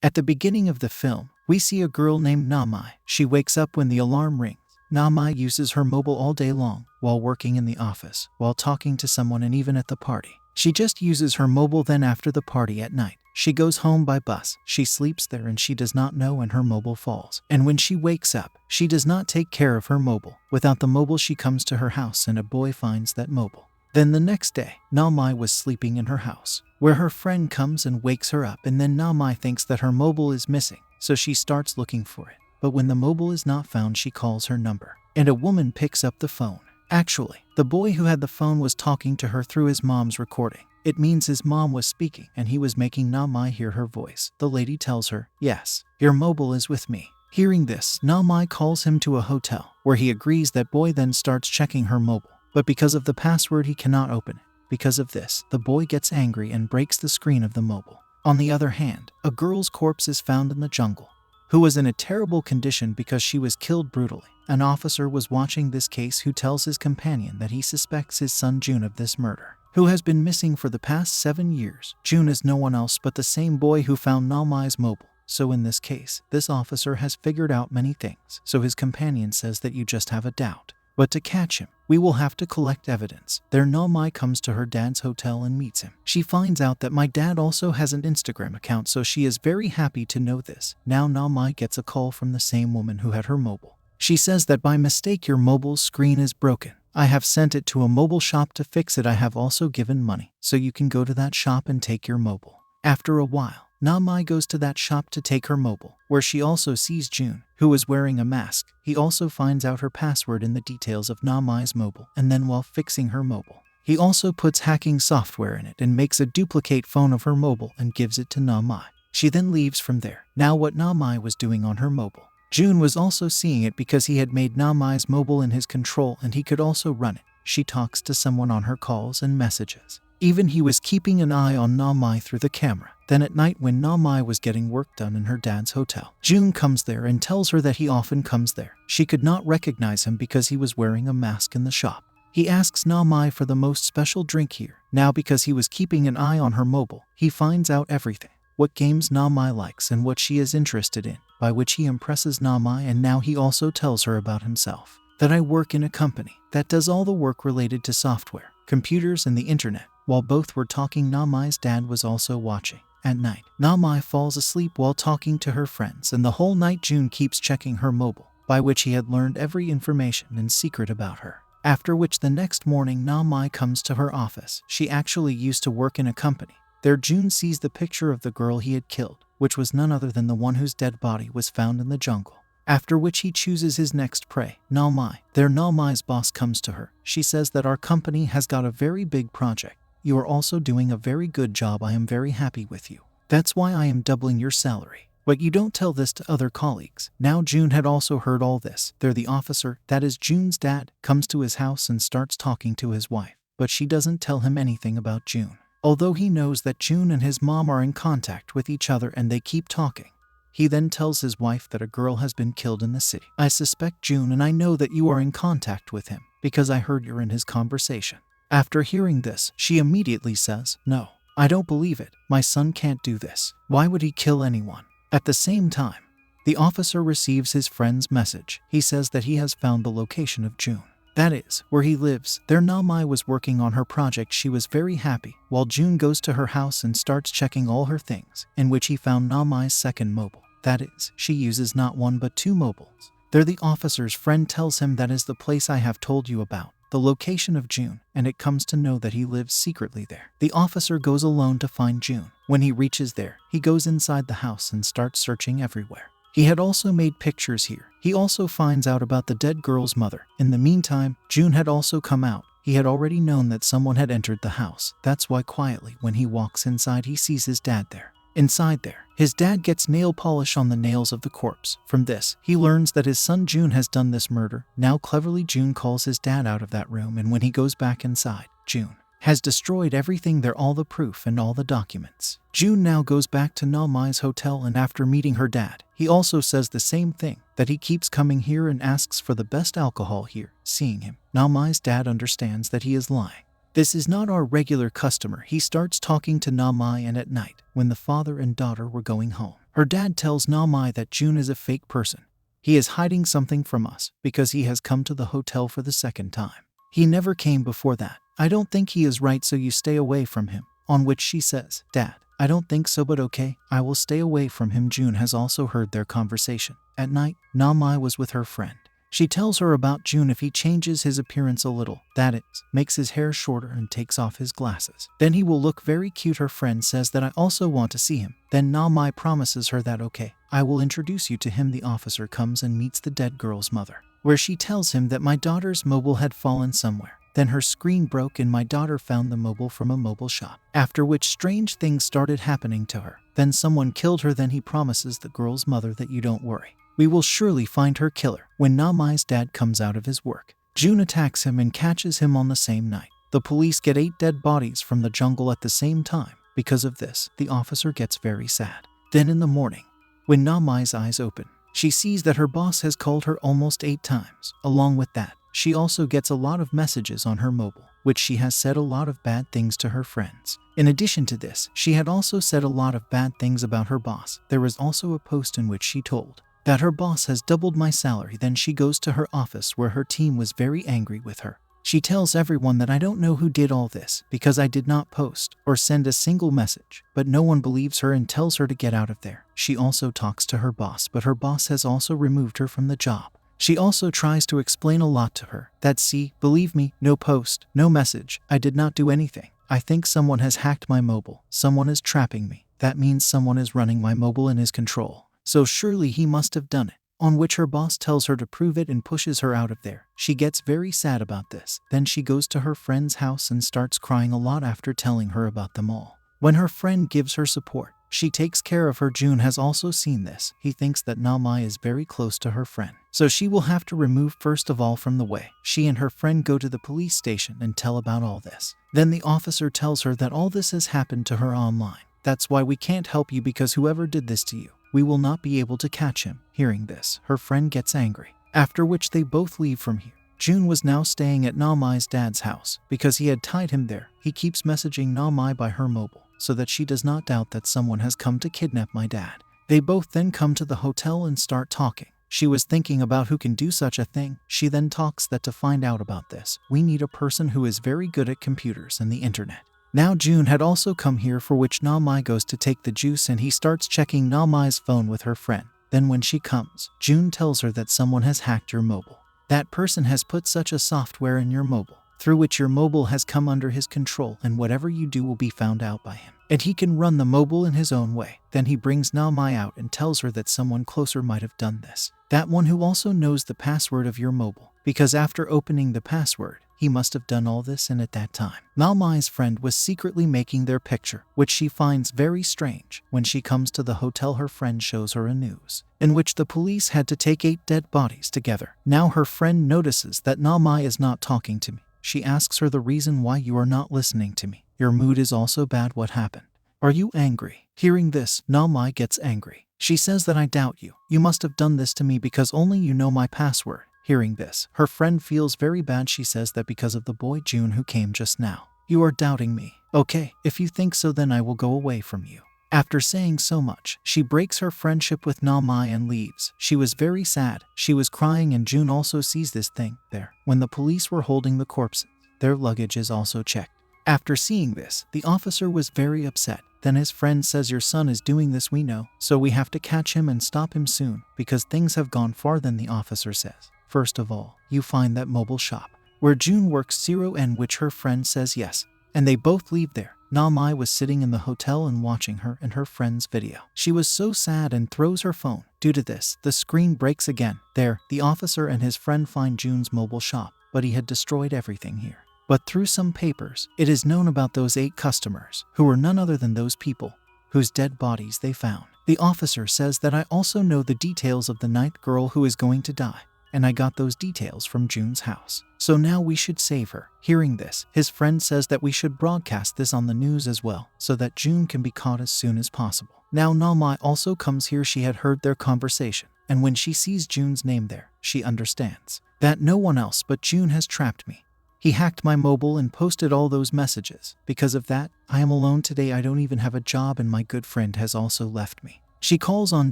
At the beginning of the film, we see a girl named Namai. She wakes up when the alarm rings. Namai uses her mobile all day long, while working in the office, while talking to someone, and even at the party. She just uses her mobile. Then after the party at night, she goes home by bus. She sleeps there and she does not know when her mobile falls. And when she wakes up, she does not take care of her mobile. Without the mobile, she comes to her house and a boy finds that mobile. Then the next day, Namai was sleeping in her house, where her friend comes and wakes her up, and then Namai thinks that her mobile is missing, so she starts looking for it. But when the mobile is not found, she calls her number, and a woman picks up the phone. Actually, the boy who had the phone was talking to her through his mom's recording. It means his mom was speaking and he was making Namai hear her voice. The lady tells her, "Yes, your mobile is with me." Hearing this, Namai calls him to a hotel, where he agrees. That boy then starts checking her mobile, but because of the password he cannot open it. Because of this, the boy gets angry and breaks the screen of the mobile. On the other hand, a girl's corpse is found in the jungle, who was in a terrible condition because she was killed brutally. An officer was watching this case who tells his companion that he suspects his son June of this murder, who has been missing for the past 7 years. June is no one else but the same boy who found Namai's mobile. So in this case, this officer has figured out many things. So his companion says that you just have a doubt. But to catch him, we will have to collect evidence. There Namai comes to her dad's hotel and meets him. She finds out that my dad also has an Instagram account, so she is very happy to know this. Now Namai gets a call from the same woman who had her mobile. She says that by mistake your mobile screen is broken. I have sent it to a mobile shop to fix it. I have also given money, so you can go to that shop and take your mobile. After a while, Namai goes to that shop to take her mobile, where she also sees June, who is wearing a mask. He also finds out her password and the details of Namai's mobile, and then while fixing her mobile, he also puts hacking software in it and makes a duplicate phone of her mobile and gives it to Namai. She then leaves from there. Now what Namai was doing on her mobile, June was also seeing it because he had made Namai's mobile in his control and he could also run it. She talks to someone on her calls and messages. Even he was keeping an eye on Namai through the camera. Then at night when Namai was getting work done in her dad's hotel, June comes there and tells her that he often comes there. She could not recognize him because he was wearing a mask in the shop. He asks Namai for the most special drink here. Now because he was keeping an eye on her mobile, he finds out everything. What games Namai likes and what she is interested in, by which he impresses Namai, and now he also tells her about himself. That I work in a company that does all the work related to software, computers and the internet. While both were talking, Namai's dad was also watching. At night, Namai falls asleep while talking to her friends, and the whole night June keeps checking her mobile, by which he had learned every information and secret about her. After which the next morning Namai comes to her office. She actually used to work in a company. There June sees the picture of the girl he had killed, which was none other than the one whose dead body was found in the jungle. After which he chooses his next prey, Namai. There Namai's boss comes to her. She says that our company has got a very big project. You are also doing a very good job. I am very happy with you. That's why I am doubling your salary. But you don't tell this to other colleagues. Now June had also heard all this. There the officer, that is June's dad, comes to his house and starts talking to his wife. But she doesn't tell him anything about June. Although he knows that June and his mom are in contact with each other and they keep talking. He then tells his wife that a girl has been killed in the city. I suspect June and I know that you are in contact with him because I heard you're in his conversation. After hearing this, she immediately says, "No, I don't believe it. My son can't do this. Why would he kill anyone?" At the same time, the officer receives his friend's message. He says that he has found the location of June. That is, where he lives. There Namai was working on her project. She was very happy, while June goes to her house and starts checking all her things, in which he found Namai's second mobile. That is, she uses not one but 2 mobiles. There the officer's friend tells him that is the place I have told you about, the location of June, and it comes to know that he lives secretly there. The officer goes alone to find June. When he reaches there, he goes inside the house and starts searching everywhere. He had also made pictures here. He also finds out about the dead girl's mother. In the meantime, June had also come out. He had already known that someone had entered the house. That's why quietly when he walks inside he sees his dad there. Inside there, his dad gets nail polish on the nails of the corpse. From this, he learns that his son June has done this murder. Now cleverly June calls his dad out of that room, and when he goes back inside, June has destroyed everything there, all the proof and all the documents. June now goes back to Namai's hotel, and after meeting her dad, he also says the same thing, that he keeps coming here and asks for the best alcohol here. Seeing him, Namai's dad understands that he is lying. This is not our regular customer. He starts talking to Namai, and at night, when the father and daughter were going home, Her dad tells Na-mai that June is a fake person. He is hiding something from us because he has come to the hotel for the second time. He never came before that. I don't think he is right, so you stay away from him. On which she says, Dad, I don't think so, but okay, I will stay away from him. June has also heard their conversation. At night, Na-mai was with her friend. She tells her about June if he changes his appearance a little, that is, makes his hair shorter and takes off his glasses, then he will look very cute. Her friend says that I also want to see him. Then Na-mai promises her that okay, I will introduce you to him. The officer comes and meets the dead girl's mother, where she tells him that my daughter's mobile had fallen somewhere. Then her screen broke and my daughter found the mobile from a mobile shop, after which strange things started happening to her. Then someone killed her. Then he promises the girl's mother that you don't worry, we will surely find her killer. When Na-mai's dad comes out of his work, June attacks him and catches him on the same night. The police get 8 dead bodies from the jungle at the same time. Because of this, the officer gets very sad. Then in the morning, when Na-mai's eyes open, she sees that her boss has called her almost 8 times. Along with that, she also gets a lot of messages on her mobile, which she has said a lot of bad things to her friends. In addition to this, she had also said a lot of bad things about her boss. There was also a post in which she told that her boss has doubled my salary. Then she goes to her office where her team was very angry with her. She tells everyone that I don't know who did all this because I did not post or send a single message, but no one believes her and tells her to get out of there. She also talks to her boss, but her boss has also removed her from the job. She also tries to explain a lot to her that see, believe me, no post, no message, I did not do anything. I think someone has hacked my mobile. Someone is trapping me. That means someone is running my mobile in his control. So surely he must have done it. On which her boss tells her to prove it and pushes her out of there. She gets very sad about this. Then she goes to her friend's house and starts crying a lot after telling her about them all. When her friend gives her support, she takes care of her. June has also seen this. He thinks that Na-mai is very close to her friend, so she will have to remove first of all from the way. She and her friend go to the police station and tell about all this. Then the officer tells her that all this has happened to her online. That's why we can't help you, because whoever did this to you, we will not be able to catch him. Hearing this, her friend gets angry, after which they both leave from here. June was now staying at Na-mai's dad's house because he had tied him there. He keeps messaging Na-mai by her mobile so that she does not doubt that someone has come to kidnap my dad. They both then come to the hotel and start talking. She was thinking about who can do such a thing. She then talks that to find out about this, we need a person who is very good at computers and the internet. Now June had also come here, for which Na-mai goes to take the juice and he starts checking Na-mai's phone with her friend. Then when she comes, June tells her that someone has hacked your mobile. That person has put such a software in your mobile, through which your mobile has come under his control, and whatever you do will be found out by him. And he can run the mobile in his own way. Then he brings Na-mai out and tells her that someone closer might have done this. That one who also knows the password of your mobile, because after opening the password, he must have done all this. And at that time, Na-mai's friend was secretly making their picture, which she finds very strange. When she comes to the hotel, her friend shows her a news in which the police had to take 8 dead bodies together. Now her friend notices that Na-mai is not talking to me. She asks her the reason why you are not listening to me. Your mood is also bad. What happened? Are you angry? Hearing this, Na-mai gets angry. She says that I doubt you. You must have done this to me because only you know my password. Hearing this, her friend feels very bad. She says that because of the boy June who came just now, you are doubting me. Okay, if you think so, then I will go away from you. After saying so much, she breaks her friendship with Na-mai and leaves. She was very sad. She was crying, and June also sees this thing there. When the police were holding the corpses, their luggage is also checked. After seeing this, the officer was very upset. Then his friend says, your son is doing this, we know, so we have to catch him and stop him soon because things have gone far. Then the officer says, first of all, you find that mobile shop where June works 0, which her friend says yes, and they both leave there. Na-mai was sitting in the hotel and watching her and her friend's video. She was so sad and throws her phone. Due to this, the screen breaks again. There, the officer and his friend find June's mobile shop, but he had destroyed everything here. But through some papers, it is known about those 8 customers, who were none other than those people whose dead bodies they found. The officer says that I also know the details of the 9th girl who is going to die, and I got those details from June's house. So now we should save her. Hearing this, his friend says that we should broadcast this on the news as well, so that June can be caught as soon as possible. Now Na-mai also comes here. She had heard their conversation, and when she sees June's name there, she understands that no one else but June has trapped me. He hacked my mobile and posted all those messages. Because of that, I am alone today. I don't even have a job, and my good friend has also left me. She calls on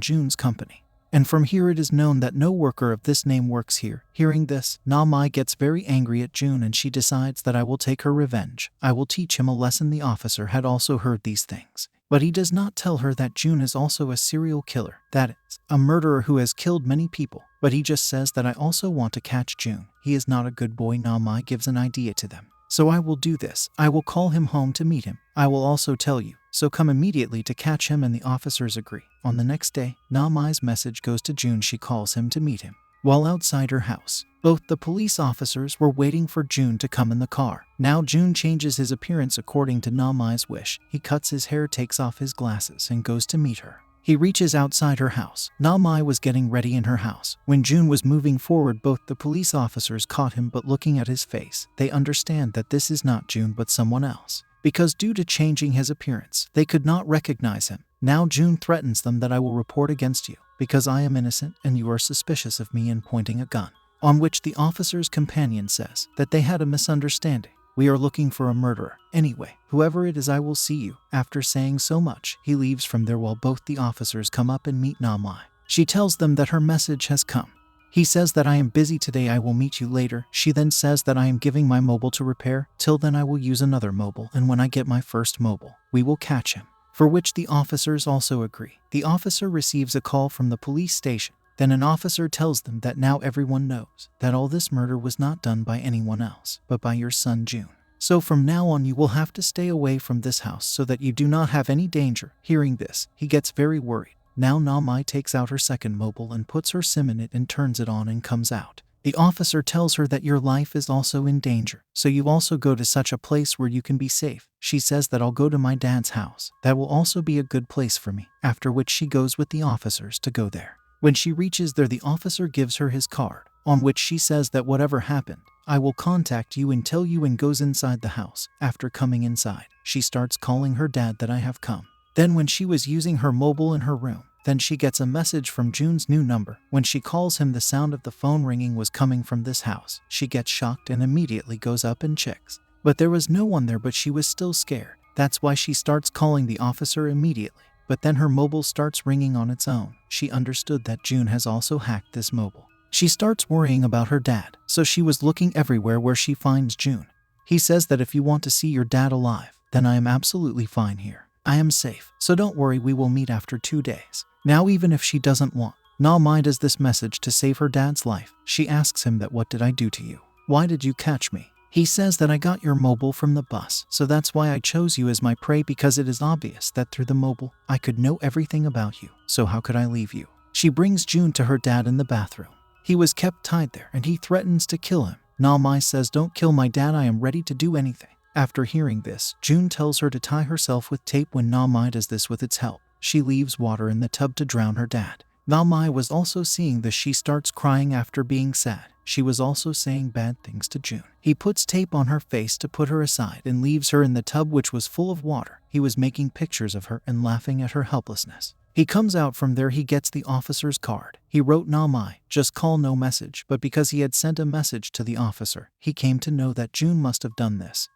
Jun's company, and from here it is known that no worker of this name works here. Hearing this, Na-mai gets very angry at Jun and she decides that I will take her revenge. I will teach him a lesson. The officer had also heard these things, but he does not tell her that Jun is also a serial killer, that is, a murderer who has killed many people, but he just says that I also want to catch Jun. He is not a good boy. Na-mai gives an idea to them. So I will do this. I will call him home to meet him. I will also tell you, so come immediately to catch him, and the officers agree. On the next day, Na-mai's message goes to Jun. She calls him to meet him. While outside her house, both the police officers were waiting for Jun to come in the car. Now Jun changes his appearance according to Na-mai's wish. He cuts his hair, takes off his glasses, and goes to meet her. He reaches outside her house. Na-mai was getting ready in her house. When Jun was moving forward, both the police officers caught him, but looking at his face, they understand that this is not Jun but someone else, because due to changing his appearance, they could not recognize him. Now Jun threatens them that I will report against you, because I am innocent and you are suspicious of me, and pointing a gun. On which the officer's companion says that they had a misunderstanding. We are looking for a murderer. Anyway, whoever it is, I will see you. After saying so much, he leaves from there while both the officers come up and meet Na-mai. She tells them that her message has come. He says that I am busy today, I will meet you later. She then says that I am giving my mobile to repair. Till then I will use another mobile, and when I get my first mobile, we will catch him. For which the officers also agree. The officer receives a call from the police station. Then an officer tells them that now everyone knows that all this murder was not done by anyone else, but by your son Jun. So from now on you will have to stay away from this house so that you do not have any danger. Hearing this, he gets very worried. Now Na-mai takes out her second mobile and puts her SIM in it and turns it on and comes out. The officer tells her that your life is also in danger, so you also go to such a place where you can be safe. She says that I'll go to my dad's house. That will also be a good place for me. After which she goes with the officers to go there. When she reaches there, the officer gives her his card, on which she says that whatever happened, I will contact you and tell you, and goes inside the house. After coming inside, she starts calling her dad that I have come. Then when she was using her mobile in her room, then she gets a message from Jun's new number. When she calls him, the sound of the phone ringing was coming from this house. She gets shocked and immediately goes up and checks. But there was no one there, but she was still scared. That's why she starts calling the officer immediately. But then her mobile starts ringing on its own. She understood that Jun has also hacked this mobile. She starts worrying about her dad, so she was looking everywhere where she finds Jun. He says that if you want to see your dad alive, then I am absolutely fine here. I am safe, so don't worry, we will meet after 2 days. Now even if she doesn't want, Na-mai does this message to save her dad's life. She asks him that what did I do to you? Why did you catch me? He says that I got your mobile from the bus, so that's why I chose you as my prey, because it is obvious that through the mobile, I could know everything about you, so how could I leave you? She brings Jun to her dad in the bathroom. He was kept tied there and he threatens to kill him. Na-mai says, don't kill my dad, I am ready to do anything. After hearing this, Jun tells her to tie herself with tape. When Na-mai does this with its help, she leaves water in the tub to drown her dad. Na-mai was also seeing this. She starts crying after being sad. She was also saying bad things to Jun. He puts tape on her face to put her aside and leaves her in the tub, which was full of water. He was making pictures of her and laughing at her helplessness. He comes out from there. He gets the officer's card. He wrote Na-mai, just call, no message, but because he had sent a message to the officer, he came to know that Jun must have done this.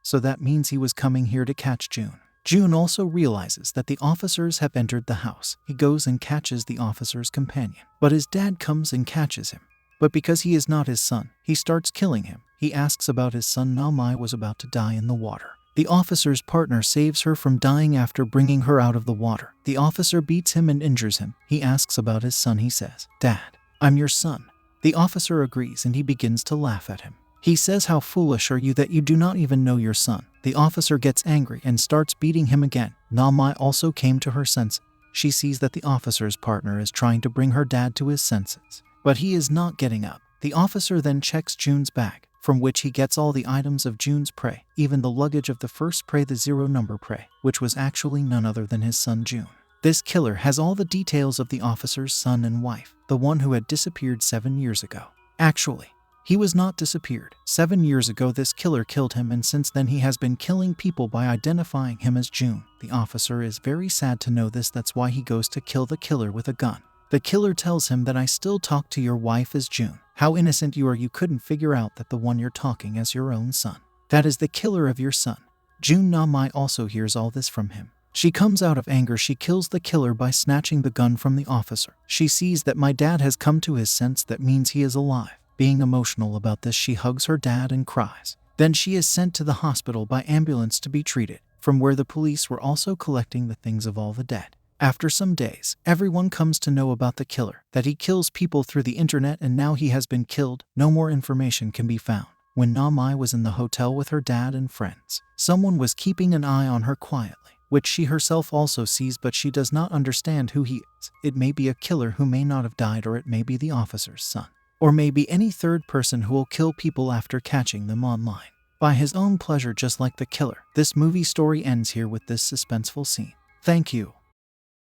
So that means he was coming here to catch Jun. Jun also realizes that the officers have entered the house. He goes and catches the officer's companion, but his dad comes and catches him. But because he is not his son, he starts killing him. He asks about his son. Na-mai was about to die in the water. The officer's partner saves her from dying after bringing her out of the water. The officer beats him and injures him. He asks about his son. He says, Dad, I'm your son. The officer agrees and he begins to laugh at him. He says, how foolish are you that you do not even know your son? The officer gets angry and starts beating him again. Na-mai also came to her senses. She sees that the officer's partner is trying to bring her dad to his senses, but he is not getting up. The officer then checks Jun's bag, from which he gets all the items of Jun's prey, even the luggage of the first prey, the 0 number prey, which was actually none other than his son Jun. This killer has all the details of the officer's son and wife, the one who had disappeared 7 years ago. Actually, he was not disappeared. 7 years ago this killer killed him, and since then he has been killing people by identifying him as Jun. The officer is very sad to know this. That's why he goes to kill the killer with a gun. The killer tells him that I still talk to your wife as Jun. How innocent you are, you couldn't figure out that the one you're talking as your own son. That is the killer of your son. Jun. Na-mai also hears all this from him. She comes out of anger. She kills the killer by snatching the gun from the officer. She sees that my dad has come to his sense. That means he is alive. Being emotional about this, she hugs her dad and cries. Then she is sent to the hospital by ambulance to be treated, from where the police were also collecting the things of all the dead. After some days, everyone comes to know about the killer, that he kills people through the internet, and now he has been killed. No more information can be found. When Na-mai was in the hotel with her dad and friends, someone was keeping an eye on her quietly, which she herself also sees, but she does not understand who he is. It may be a killer who may not have died, or it may be the officer's son, or maybe any third person who will kill people after catching them online by his own pleasure, just like the killer. This movie story ends here with this suspenseful scene. Thank you.